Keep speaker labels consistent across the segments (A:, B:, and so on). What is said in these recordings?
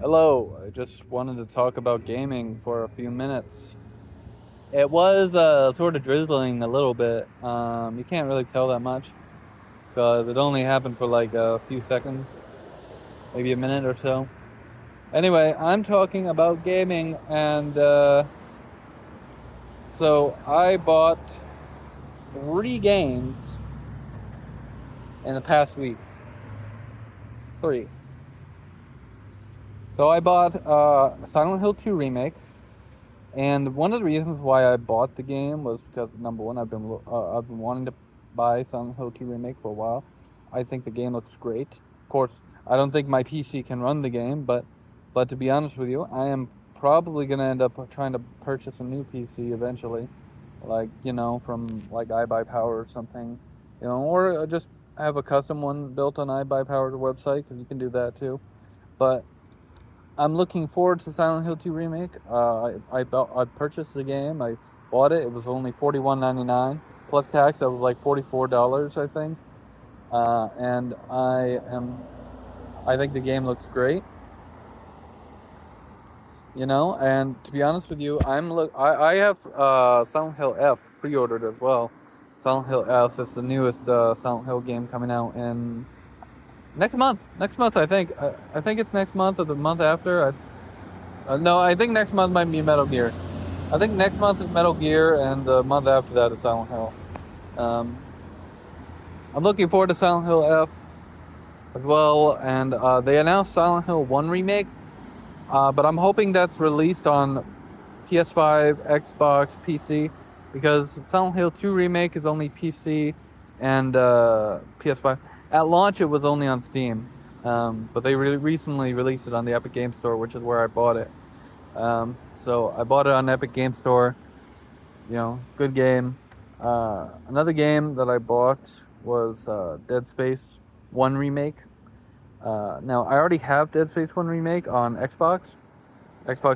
A: Hello, I just wanted to talk about gaming for a few minutes. It was sort of drizzling a little bit. You can't really tell that much because it only happened for like a few seconds, maybe a minute or so. Anyway, I'm talking about gaming, and so I bought 3 games in the past week. Three. So I bought Silent Hill 2 remake. And one of the reasons why I bought the game was because number one, I've been wanting to buy Silent Hill 2 remake for a while. I think the game looks great. Of course, I don't think my PC can run the game, but to be honest with you, I am probably gonna end up trying to purchase a new PC eventually, like from like iBuyPower or something, or just have a custom one built on iBuyPower's website because you can do that too. But I'm looking forward to Silent Hill 2 remake. I purchased the game. I bought it. It was only $41.99 plus tax. That was like $44, I think. And I think the game looks great. And to be honest with you, I have Silent Hill F pre-ordered as well. Silent Hill F is the newest Silent Hill game coming out in next month. Next month, I think. I think it's next month or the month after. No, I think next month might be Metal Gear. I think next month is Metal Gear, and the month after that is Silent Hill. Um, I'm looking forward to Silent Hill F as well, and they announced Silent Hill 1 remake, but I'm hoping that's released on PS5, Xbox, PC, because Silent Hill 2 remake is only PC and PS5. At launch, it was only on Steam, but they recently released it on the Epic Game Store, which is where I bought it. So I bought it on Epic Game Store. Good game. Another game that I bought was Dead Space 1 Remake. Now, I already have Dead Space 1 Remake on Xbox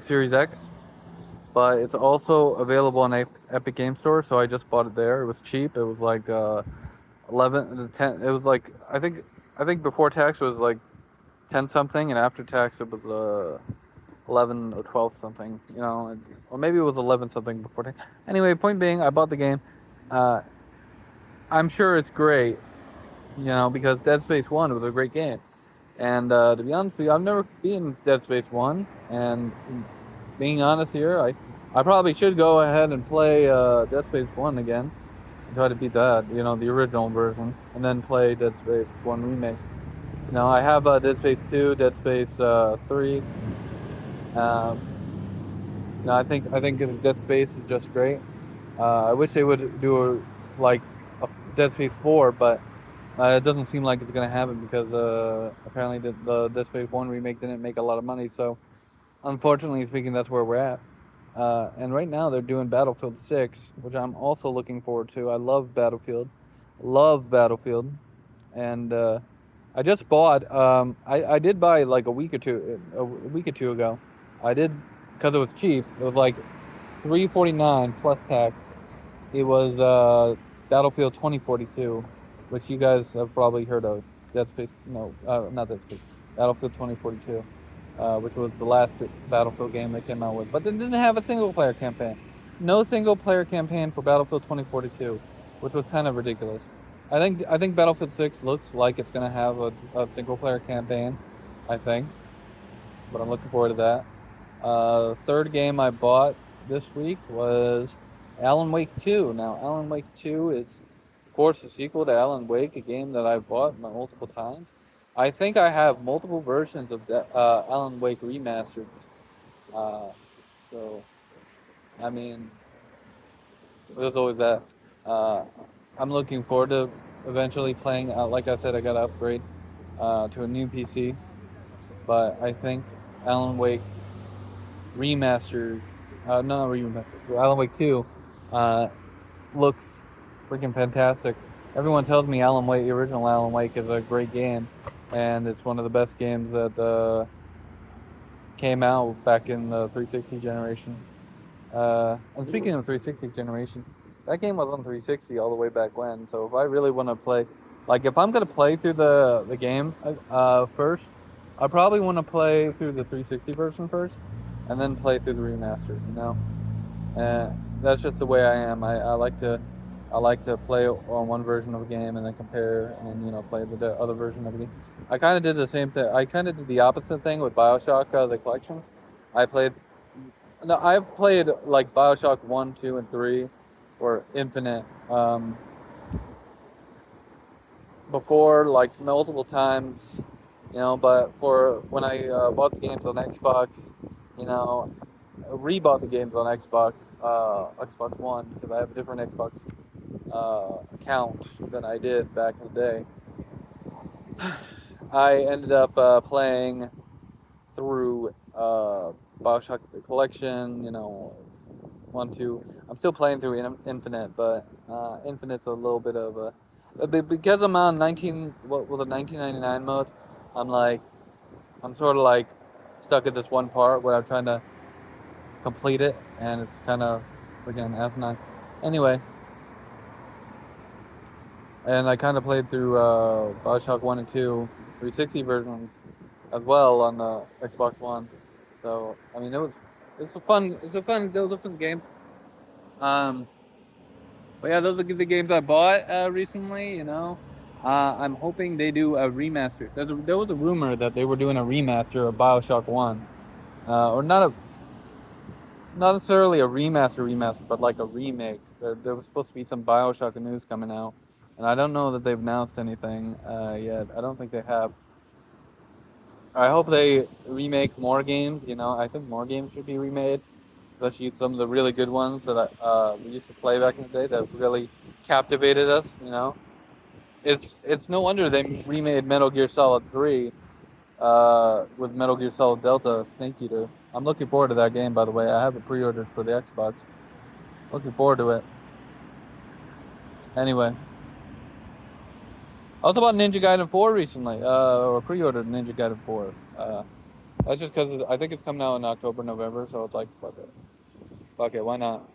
A: Series X, but it's also available on Epic Game Store, so I just bought it there. It was cheap. It was like 11 10. It was like I think before tax it was like 10 something, and after tax it was 11 or 12 something, or maybe it was 11 something before tax. Anyway, point being, I bought the game. Uh, I'm sure it's great, because Dead Space 1 was a great game. And to be honest with you, I've never beaten Dead Space 1. And being honest here, I probably should go ahead and play Dead Space 1 again and try to beat that, the original version, and then play Dead Space 1 Remake. I have Dead Space 2, Dead Space 3. Um, no, I think Dead Space is just great. I wish they would do like a Dead Space 4, but it doesn't seem like it's gonna happen because apparently the Dead Space 1 remake didn't make a lot of money. So unfortunately speaking, that's where we're at. And right now they're doing Battlefield 6, which I'm also looking forward to. I love Battlefield, and I just bought. I did buy like a week or two ago. I did because it was cheap. It was like $349 plus tax. It was Battlefield 2042, which you guys have probably heard of. Dead Space, no, not Dead Space. Battlefield 2042, which was the last Battlefield game they came out with, but they didn't have a single player campaign. No single player campaign for Battlefield 2042, which was kind of ridiculous. I think Battlefield 6 looks like it's gonna have a single player campaign. I think, but I'm looking forward to that. Third game I bought this week was Alan Wake 2. Now, Alan Wake 2 is, of course, a sequel to Alan Wake, a game that I've bought multiple times. I think I have multiple versions of Alan Wake remastered. Uh, so, I mean, there's always that. Uh, I'm looking forward to eventually playing. Like I said, I got to upgrade to a new PC, but I think Alan Wake remastered, no, not remastered, Alan Wake 2, uh, looks freaking fantastic. Everyone tells me Alan Wake, the original Alan Wake, is a great game, and it's one of the best games that came out back in the 360 generation. And speaking of 360 generation, that game was on 360 all the way back when. So if I really want to play, like if I'm gonna play through the game first, I probably want to play through the 360 version first, and then play through the remaster. You know, and that's just the way I am. I like to play on one version of a game and then compare, and play the other version of a game. I kind of did the same thing. I kind of did the opposite thing with Bioshock, the collection. I played. No, I've played like Bioshock 1, 2, and 3, or Infinite. Before, like multiple times, but for when I bought the games on Xbox, you know, rebought the games on Xbox One, because I have a different Xbox account than I did back in the day. I ended up playing through Bioshock the Collection, 1, 2. I'm still playing through Infinite, but Infinite's a little bit of because I'm on 1999 mode. I'm like, I'm sort of like stuck at this one part where I'm trying to complete it, and it's kind of freaking asinine. Anyway, and I kind of played through Bioshock 1 and 2 360 versions as well on the Xbox One. So I mean, those are fun games. Um, but yeah, those are the games I bought recently. I'm hoping they do a remaster. There was a rumor that they were doing a remaster of Bioshock One, or not necessarily a remaster, but like a remake. There was supposed to be some Bioshock news coming out, and I don't know that they've announced anything yet. I don't think they have. I hope they remake more games. I think more games should be remade, especially some of the really good ones that we used to play back in the day that really captivated us. It's no wonder they remade Metal Gear Solid 3 with Metal Gear Solid Delta Snake Eater. I'm looking forward to that game, by the way. I have it pre-ordered for the Xbox. Looking forward to it. Anyway, I also bought Ninja Gaiden 4 recently, or pre-ordered Ninja Gaiden 4. That's just because I think it's coming out in October, November, so it's like, fuck it. Fuck it, why not?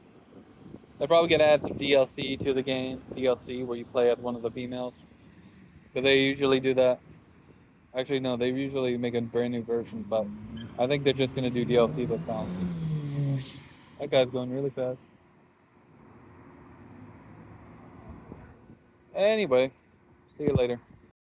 A: They're probably gonna add some DLC to the game, DLC where you play as one of the females. Because they usually do that. Actually, no, they usually make a brand new version, but I think they're just gonna do DLC this time. That guy's going really fast. Anyway, see you later.